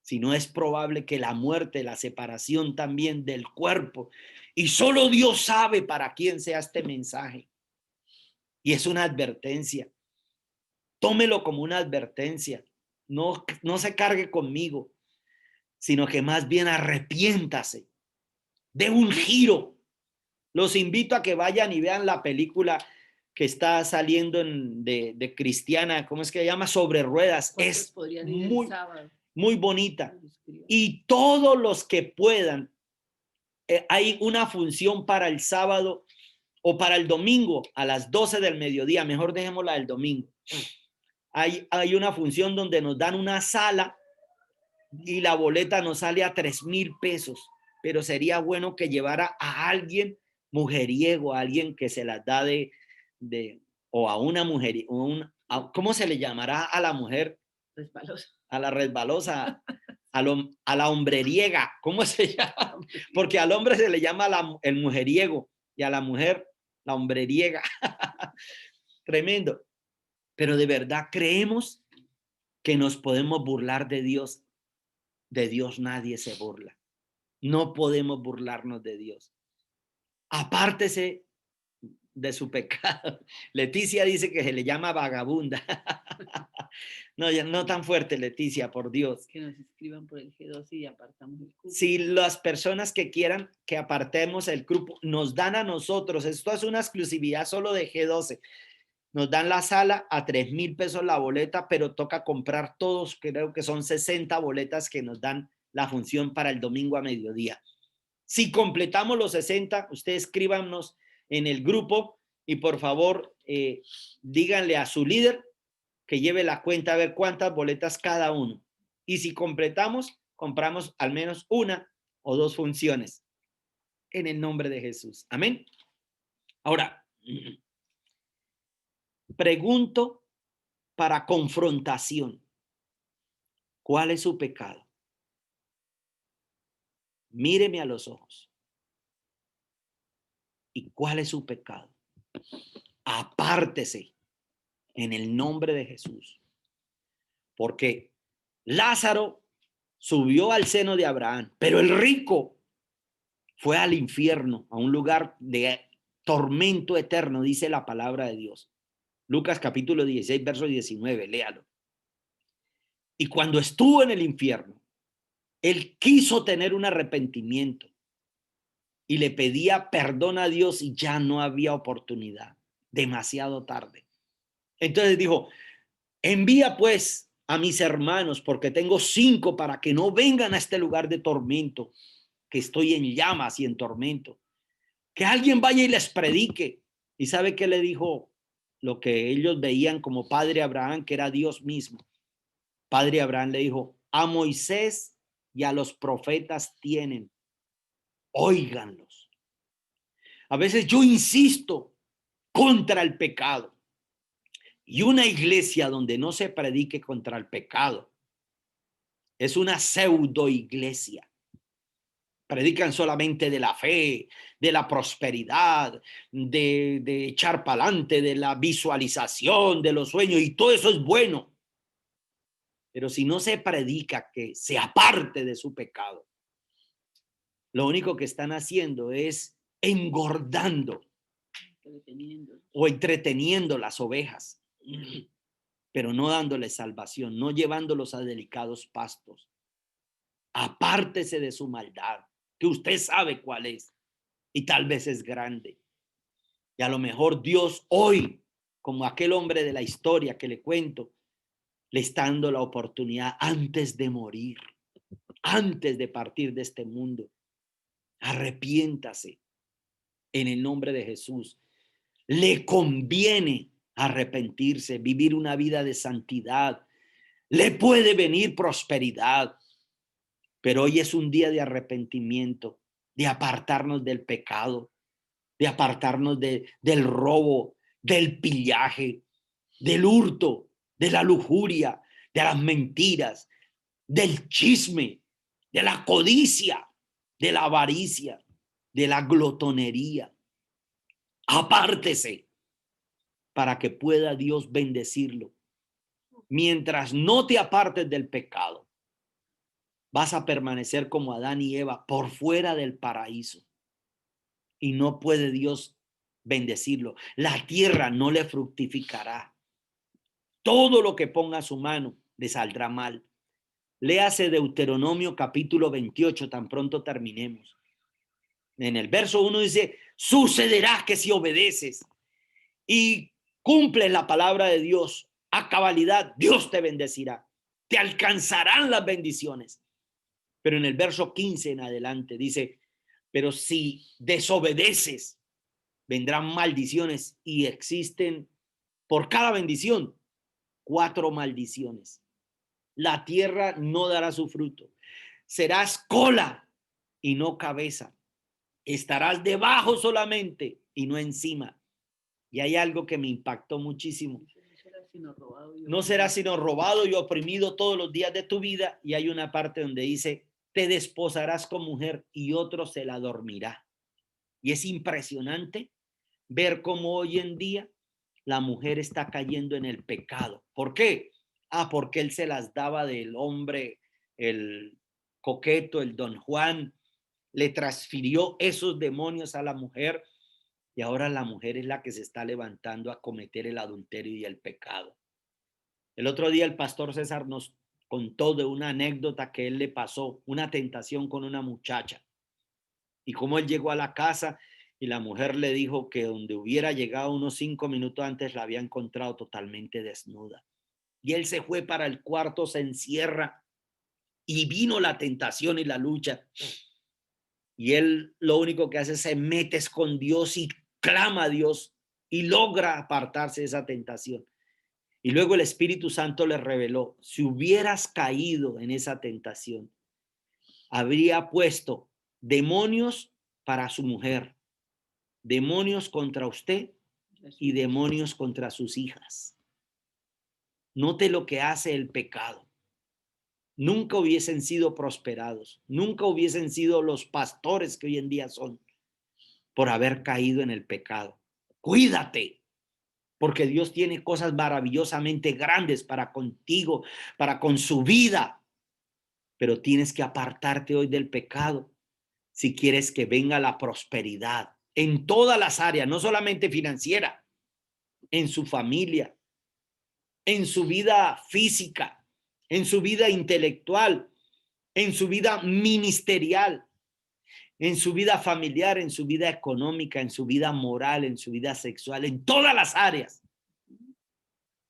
sino es probable que la muerte, la separación también del cuerpo. Y solo Dios sabe para quién sea este mensaje. Y es una advertencia. Tómelo como una advertencia. No se cargue conmigo, sino que más bien arrepiéntase. Dé un giro. Los invito a que vayan y vean la película que está saliendo de Cristiana, ¿cómo es que se llama? Sobre ruedas. Es muy bonita. Y todos los que puedan, hay una función para el sábado o para el domingo a las 12 del mediodía, mejor dejémosla del domingo. Hay una función donde nos dan una sala y la boleta nos sale a $3,000, pero sería bueno que llevara a alguien mujeriego, a alguien que se las da o a una mujer, ¿cómo se le llamará a la mujer? Resbalosa. A la resbalosa, a la hombreriega, ¿cómo se llama? Porque al hombre se le llama el mujeriego y a la mujer la hombreriega. Tremendo. Pero de verdad creemos que nos podemos burlar de Dios. De Dios nadie se burla. No podemos burlarnos de Dios. Apártese de su pecado. Leticia dice que se le llama vagabunda. No, no tan fuerte, Leticia, por Dios. Que nos escriban por el G12 y apartamos el grupo. Si las personas que quieran que apartemos el grupo nos dan a nosotros, esto es una exclusividad solo de G12, nos dan la sala a $3,000 la boleta, pero toca comprar todos, creo que son 60 boletas que nos dan la función para el domingo a mediodía. Si completamos los 60, ustedes escríbanos en el grupo y por favor díganle a su líder que lleve la cuenta a ver cuántas boletas cada uno. Y si completamos, compramos al menos una o dos funciones en el nombre de Jesús. Amén. Ahora, pregunto para confrontación. ¿Cuál es su pecado? Míreme a los ojos. ¿Y cuál es su pecado? Apártese en el nombre de Jesús. Porque Lázaro subió al seno de Abraham, pero el rico fue al infierno, a un lugar de tormento eterno, dice la palabra de Dios. Lucas capítulo 16, verso 19, léalo. Y cuando estuvo en el infierno, él quiso tener un arrepentimiento y le pedía perdón a Dios y ya no había oportunidad, demasiado tarde. Entonces dijo, envía pues a mis hermanos porque tengo 5 para que no vengan a este lugar de tormento, que estoy en llamas y en tormento. Que alguien vaya y les predique. ¿Y sabe qué le dijo? Lo que ellos veían como padre Abraham, que era Dios mismo. Padre Abraham le dijo, a Moisés y a los profetas tienen, óiganlos. A veces yo insisto contra el pecado. Y una iglesia donde no se predique contra el pecado es una pseudo iglesia. Predican solamente de la fe, de la prosperidad, de echar para adelante, de la visualización, de los sueños, y todo eso es bueno. Pero si no se predica que se aparte de su pecado, lo único que están haciendo es engordando Entreteniendo. o entreteniendo las ovejas, pero no dándoles salvación, no llevándolos a delicados pastos. Apártese de su maldad, que usted sabe cuál es, y tal vez es grande. Y a lo mejor Dios hoy, como aquel hombre de la historia que le cuento, le está dando la oportunidad antes de morir, antes de partir de este mundo. Arrepiéntase en el nombre de Jesús. Le conviene arrepentirse, vivir una vida de santidad. Le puede venir prosperidad, pero hoy es un día de arrepentimiento, de apartarnos del pecado, de apartarnos del robo, del pillaje, del hurto, de la lujuria, de las mentiras, del chisme, de la codicia, de la avaricia, de la glotonería. Apártese para que pueda Dios bendecirlo. Mientras no te apartes del pecado, vas a permanecer como Adán y Eva por fuera del paraíso. Y no puede Dios bendecirlo. La tierra no le fructificará. Todo lo que ponga a su mano le saldrá mal. Léase Deuteronomio capítulo 28, tan pronto terminemos. En el verso 1 dice, sucederá que si obedeces y cumples la palabra de Dios a cabalidad, Dios te bendecirá. Te alcanzarán las bendiciones. Pero en el verso 15 en adelante dice, pero si desobedeces, vendrán maldiciones y existen por cada bendición 4 maldiciones. La tierra no dará su fruto. Serás cola y no cabeza. Estarás debajo solamente y no encima. Y hay algo que me impactó muchísimo. No serás sino robado y oprimido todos los días de tu vida. Y hay una parte donde dice, te desposarás con mujer y otro se la dormirá. Y es impresionante ver cómo hoy en día la mujer está cayendo en el pecado. ¿Por qué? Porque él se las daba del hombre, el coqueto, el don Juan, le transfirió esos demonios a la mujer y ahora la mujer es la que se está levantando a cometer el adulterio y el pecado. El otro día el pastor César nos contó de una anécdota que él le pasó, una tentación con una muchacha y cómo él llegó a la casa y la mujer le dijo que donde hubiera llegado unos 5 minutos antes la había encontrado totalmente desnuda. Y él se fue para el cuarto, se encierra y vino la tentación y la lucha. Y él lo único que hace es se mete con Dios y clama a Dios y logra apartarse de esa tentación. Y luego el Espíritu Santo le reveló, si hubieras caído en esa tentación, habría puesto demonios para su mujer, demonios contra usted y demonios contra sus hijas. Note lo que hace el pecado. Nunca hubiesen sido prosperados, nunca hubiesen sido los pastores que hoy en día son por haber caído en el pecado. Cuídate, porque Dios tiene cosas maravillosamente grandes para contigo, para con su vida, pero tienes que apartarte hoy del pecado si quieres que venga la prosperidad en todas las áreas, no solamente financiera, en su familia, en su vida física, en su vida intelectual, en su vida ministerial, en su vida familiar, en su vida económica, en su vida moral, en su vida sexual, en todas las áreas.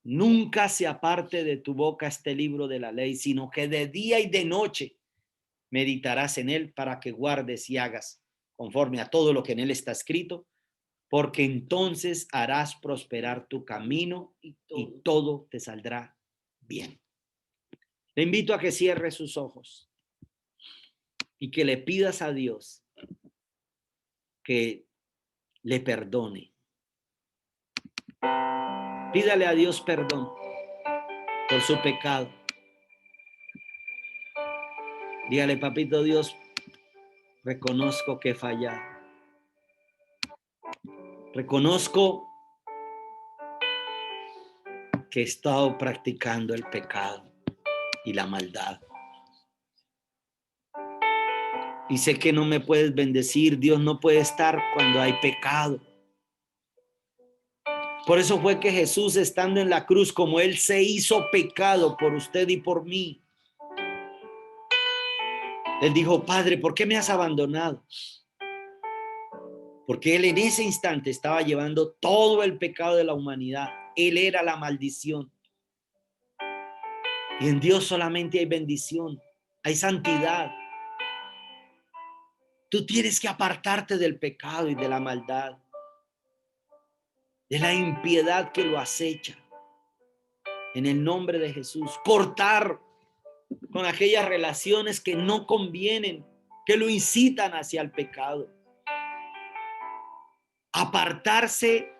Nunca se aparte de tu boca este libro de la ley, sino que de día y de noche meditarás en él para que guardes y hagas conforme a todo lo que en él está escrito, porque entonces harás prosperar tu camino y todo te saldrá bien. Le invito a que cierre sus ojos y que le pidas a Dios que le perdone. Pídale a Dios perdón por su pecado. Dígale, papito Dios, reconozco que he fallado. Reconozco que he estado practicando el pecado y la maldad. Y sé que no me puedes bendecir. Dios no puede estar cuando hay pecado. Por eso fue que Jesús, estando en la cruz, como Él se hizo pecado por usted y por mí, Él dijo: Padre, ¿por qué me has abandonado? Porque Él en ese instante estaba llevando todo el pecado de la humanidad. Él era la maldición. Y en Dios solamente hay bendición, hay santidad. Tú tienes que apartarte del pecado y de la maldad, de la impiedad que lo acecha. En el nombre de Jesús, cortar con aquellas relaciones que no convienen, que lo incitan hacia el pecado. Apartarse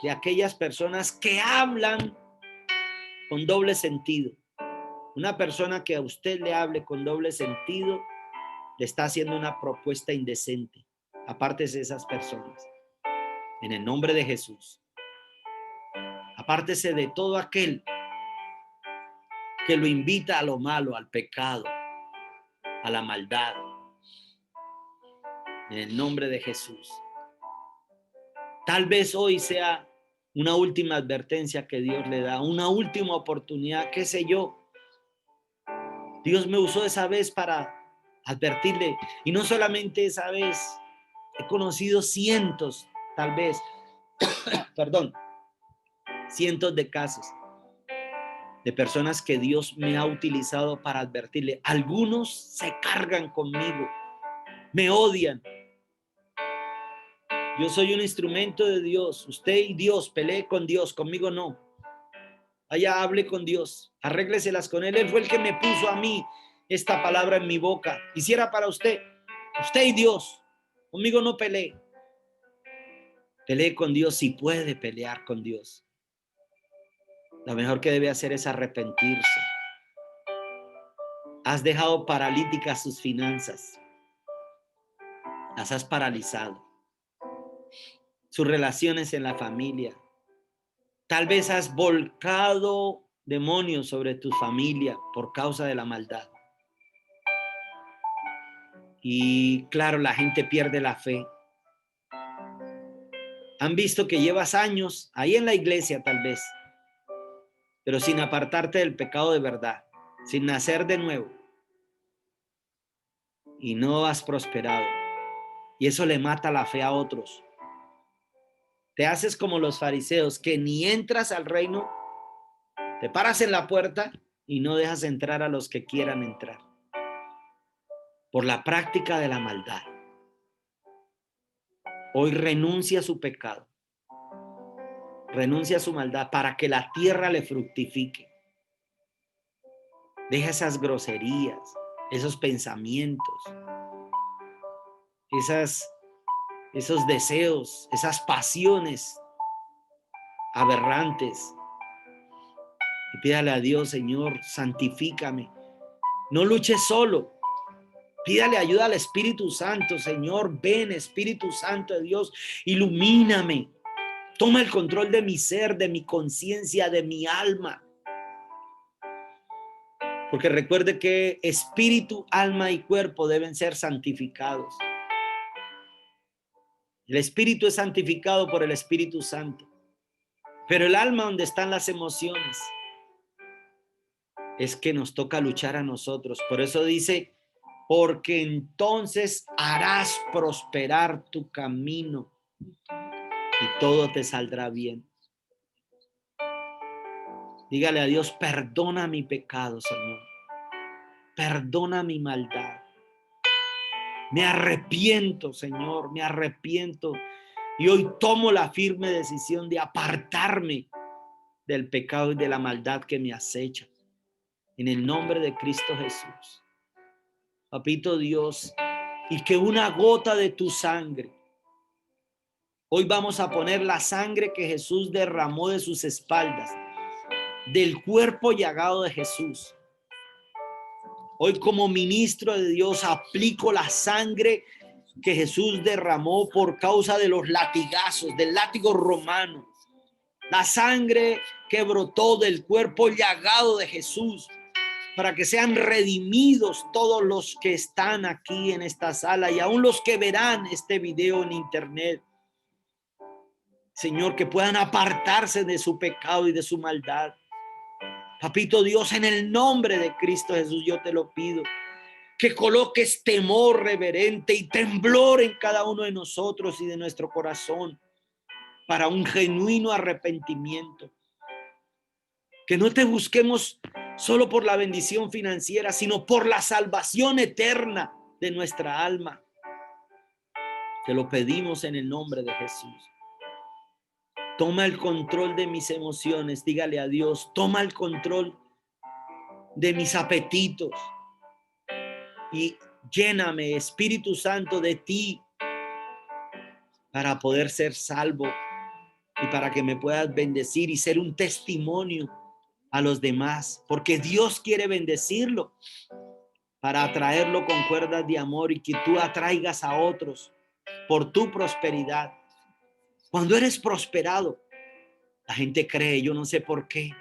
de aquellas personas que hablan con doble sentido. Una persona que a usted le hable con doble sentido le está haciendo una propuesta indecente. Apártese de esas personas. En el nombre de Jesús. Apártese de todo aquel que lo invita a lo malo, al pecado, a la maldad. En el nombre de Jesús. Tal vez hoy sea una última advertencia que Dios le da, una última oportunidad, qué sé yo. Dios me usó esa vez para advertirle, y no solamente esa vez, he conocido cientos, tal vez, perdón, cientos de casos de personas que Dios me ha utilizado para advertirle. Algunos se cargan conmigo, me odian. Yo soy un instrumento de Dios. Usted y Dios, pelee con Dios, conmigo no. Allá hable con Dios, arrégleselas con Él. Él fue el que me puso a mí esta palabra en mi boca. Quisiera para usted y Dios, conmigo no pelee. Pelee con Dios si puede pelear con Dios. Lo mejor que debe hacer es arrepentirse. Has dejado paralíticas sus finanzas. Las has paralizado. Sus relaciones en la familia. Tal vez has volcado demonios sobre tu familia por causa de la maldad. Y claro, la gente pierde la fe. Han visto que llevas años ahí en la iglesia tal vez, pero sin apartarte del pecado de verdad, sin nacer de nuevo. Y no has prosperado. Y eso le mata la fe a otros. Te haces como los fariseos, que ni entras al reino, te paras en la puerta y no dejas entrar a los que quieran entrar. Por la práctica de la maldad. Hoy renuncia a su pecado. Renuncia a su maldad para que la tierra le fructifique. Deja esas groserías, esos pensamientos, esos deseos, esas pasiones aberrantes. Y pídale a Dios: Señor, santifícame. No luches solo. Pídale ayuda al Espíritu Santo. Señor, ven, Espíritu Santo de Dios, ilumíname. Toma el control de mi ser, de mi conciencia, de mi alma. Porque recuerde que espíritu, alma y cuerpo deben ser santificados. El espíritu es santificado por el Espíritu Santo. Pero el alma, donde están las emociones, es que nos toca luchar a nosotros. Por eso dice: porque entonces harás prosperar tu camino y todo te saldrá bien. Dígale a Dios: perdona mi pecado, Señor. Perdona mi maldad. Me arrepiento, Señor, me arrepiento. Y hoy tomo la firme decisión de apartarme del pecado y de la maldad que me acecha. En el nombre de Cristo Jesús. Papito Dios, y que una gota de tu sangre, hoy vamos a poner la sangre que Jesús derramó de sus espaldas, del cuerpo llagado de Jesús. Hoy, como ministro de Dios, aplico la sangre que Jesús derramó por causa de los latigazos, del látigo romano. La sangre que brotó del cuerpo llagado de Jesús para que sean redimidos todos los que están aquí en esta sala y aún los que verán este video en internet. Señor, que puedan apartarse de su pecado y de su maldad. Papito Dios, en el nombre de Cristo Jesús, yo te lo pido. Que coloques temor reverente y temblor en cada uno de nosotros y de nuestro corazón para un genuino arrepentimiento. Que no te busquemos solo por la bendición financiera, sino por la salvación eterna de nuestra alma. Te lo pedimos en el nombre de Jesús. Toma el control de mis emociones, dígale a Dios, toma el control de mis apetitos y lléname, Espíritu Santo, de ti para poder ser salvo y para que me puedas bendecir y ser un testimonio a los demás, porque Dios quiere bendecirlo para atraerlo con cuerdas de amor y que tú atraigas a otros por tu prosperidad. Cuando eres prosperado, la gente cree, yo no sé por qué.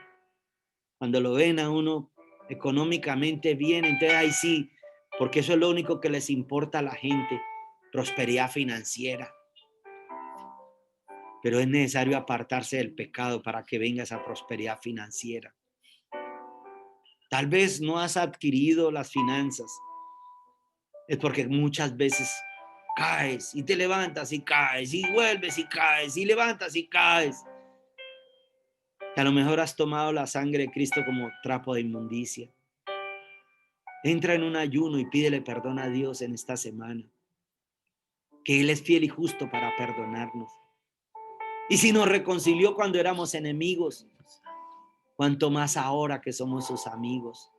Cuando lo ven a uno económicamente bien, entonces ahí sí, porque eso es lo único que les importa a la gente, prosperidad financiera. Pero es necesario apartarse del pecado para que venga esa prosperidad financiera. Tal vez no has adquirido las finanzas, es porque muchas veces caes y te levantas y caes y vuelves y caes y levantas y caes. Que a lo mejor has tomado la sangre de Cristo como trapo de inmundicia. Entra en un ayuno y pídele perdón a Dios en esta semana. Que Él es fiel y justo para perdonarnos. Y si nos reconcilió cuando éramos enemigos, cuanto más ahora que somos sus amigos.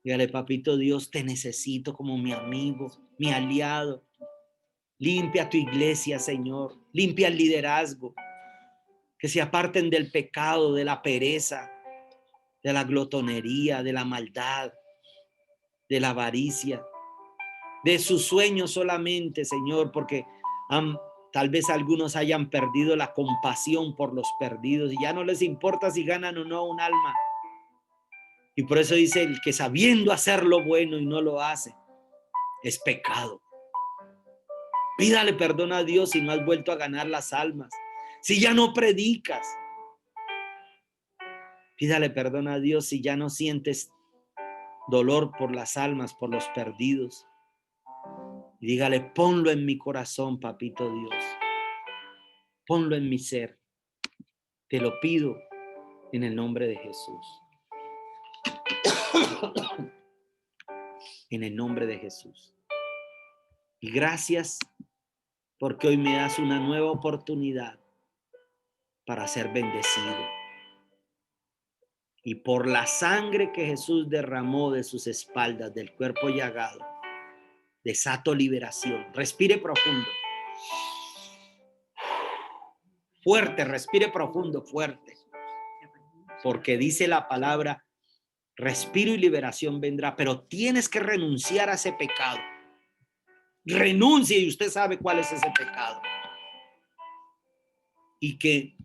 Dígale, papito Dios, te necesito como mi amigo, mi aliado. Limpia tu iglesia, Señor. Limpia el liderazgo. Que se aparten del pecado, de la pereza, de la glotonería, de la maldad, de la avaricia, de sus sueños solamente, Señor, porque tal vez algunos hayan perdido la compasión por los perdidos y ya no les importa si ganan o no un alma. Y por eso dice, el que sabiendo hacer lo bueno y no lo hace, es pecado. Pídale perdón a Dios si no has vuelto a ganar las almas, si ya no predicas. Pídale perdón a Dios si ya no sientes dolor por las almas, por los perdidos. Y dígale, ponlo en mi corazón, papito Dios. Ponlo en mi ser. Te lo pido en el nombre de Jesús. En el nombre de Jesús. Y gracias porque hoy me das una nueva oportunidad para ser bendecido. Y por la sangre que Jesús derramó de sus espaldas, del cuerpo llagado, desato liberación. Respire profundo. Fuerte, respire profundo, fuerte. Porque dice la palabra, respiro y liberación vendrá, pero tienes que renunciar a ese pecado. Renuncie y usted sabe cuál es ese pecado. Y que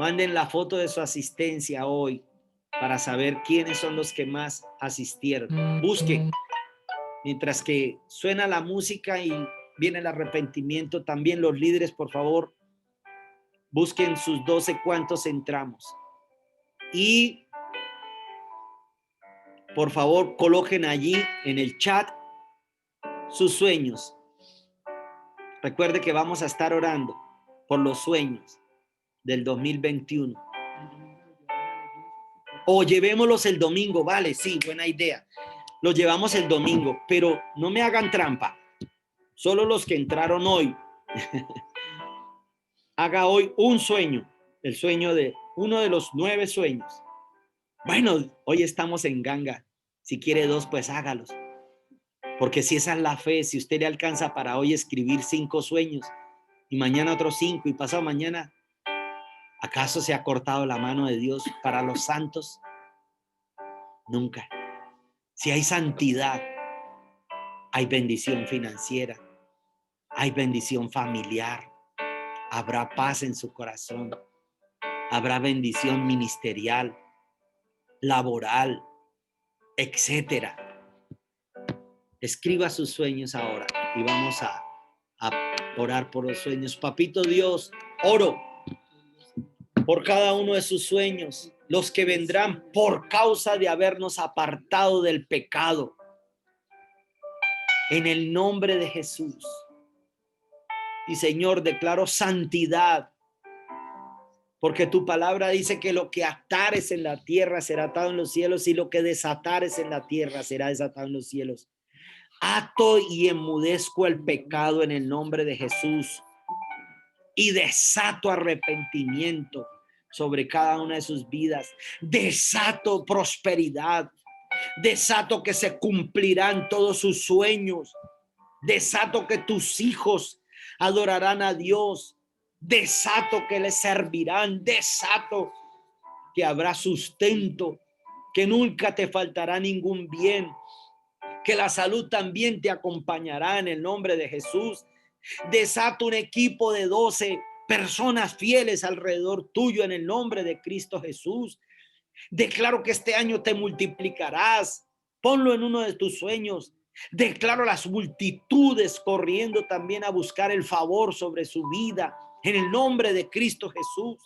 manden la foto de su asistencia hoy para saber quiénes son los que más asistieron. Busquen. Mientras que suena la música y viene el arrepentimiento, también los líderes, por favor, busquen sus 12 cuántos entramos. Y por favor, coloquen allí en el chat sus sueños. Recuerde que vamos a estar orando por los sueños del 2021. O llevémoslos el domingo, vale, sí, buena idea. Los llevamos el domingo, pero no me hagan trampa. Solo los que entraron hoy. Haga hoy un sueño, el sueño de uno de los 9 sueños. Bueno, hoy estamos en ganga. Si quiere 2, pues hágalos. Porque si esa es la fe, si usted le alcanza para hoy escribir 5 sueños y mañana otros 5 y pasado mañana, ¿acaso se ha cortado la mano de Dios para los santos? Nunca. Si hay santidad, hay bendición financiera, hay bendición familiar, habrá paz en su corazón, habrá bendición ministerial, laboral, etcétera. Escriba sus sueños ahora y vamos a orar por los sueños. Papito Dios, oro por cada uno de sus sueños, los que vendrán por causa de habernos apartado del pecado. En el nombre de Jesús. Y Señor, declaro santidad, porque tu palabra dice que lo que atares en la tierra será atado en los cielos y lo que desatares en la tierra será desatado en los cielos. Ato y enmudezco el pecado en el nombre de Jesús y desato arrepentimiento sobre cada una de sus vidas. Desato prosperidad. Desato que se cumplirán todos sus sueños. Desato que tus hijos adorarán a Dios. Desato que le servirán. Desato que habrá sustento, que nunca te faltará ningún bien, que la salud también te acompañará en el nombre de Jesús. Desato un equipo de 12 personas fieles alrededor tuyo en el nombre de Cristo Jesús. Declaro que este año te multiplicarás. Ponlo en uno de tus sueños. Declaro las multitudes corriendo también a buscar el favor sobre su vida en el nombre de Cristo Jesús.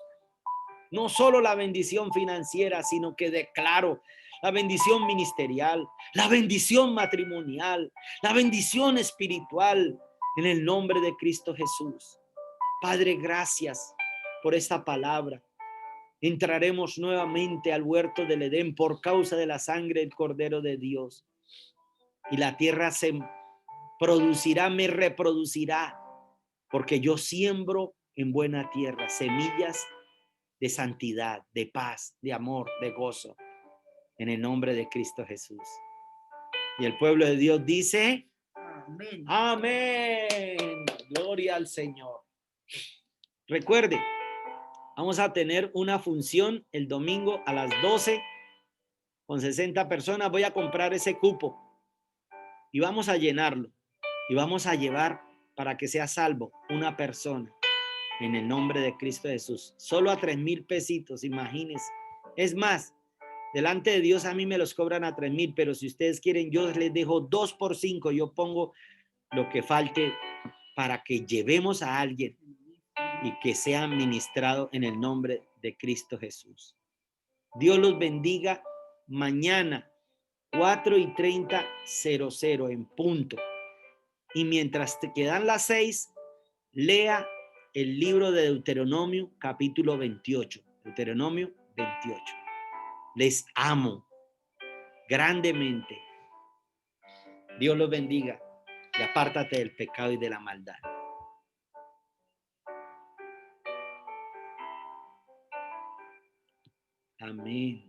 No solo la bendición financiera, sino que declaro la bendición ministerial, la bendición matrimonial, la bendición espiritual en el nombre de Cristo Jesús. Padre, gracias por esta palabra. Entraremos nuevamente al huerto del Edén por causa de la sangre del Cordero de Dios. Y la tierra se producirá, me reproducirá, porque yo siembro en buena tierra semillas de santidad, de paz, de amor, de gozo, en el nombre de Cristo Jesús. Y el pueblo de Dios dice, amén. Amén. Gloria al Señor. Recuerde, vamos a tener una función el domingo a las 12 con 60 personas. Voy a comprar ese cupo y vamos a llenarlo y vamos a llevar para que sea salvo una persona en el nombre de Cristo Jesús. Solo a 3,000 pesitos, imagínense. Es más, delante de Dios a mí me los cobran a 3,000, pero si ustedes quieren, yo les dejo 2 por 5. Yo pongo lo que falte para que llevemos a alguien y que sea ministrado en el nombre de Cristo Jesús. Dios los bendiga. Mañana 4:30 en punto. Y mientras te quedan las 6, lea el libro de Deuteronomio capítulo 28. Deuteronomio 28. Les amo grandemente. Dios los bendiga y apártate del pecado y de la maldad. Amén.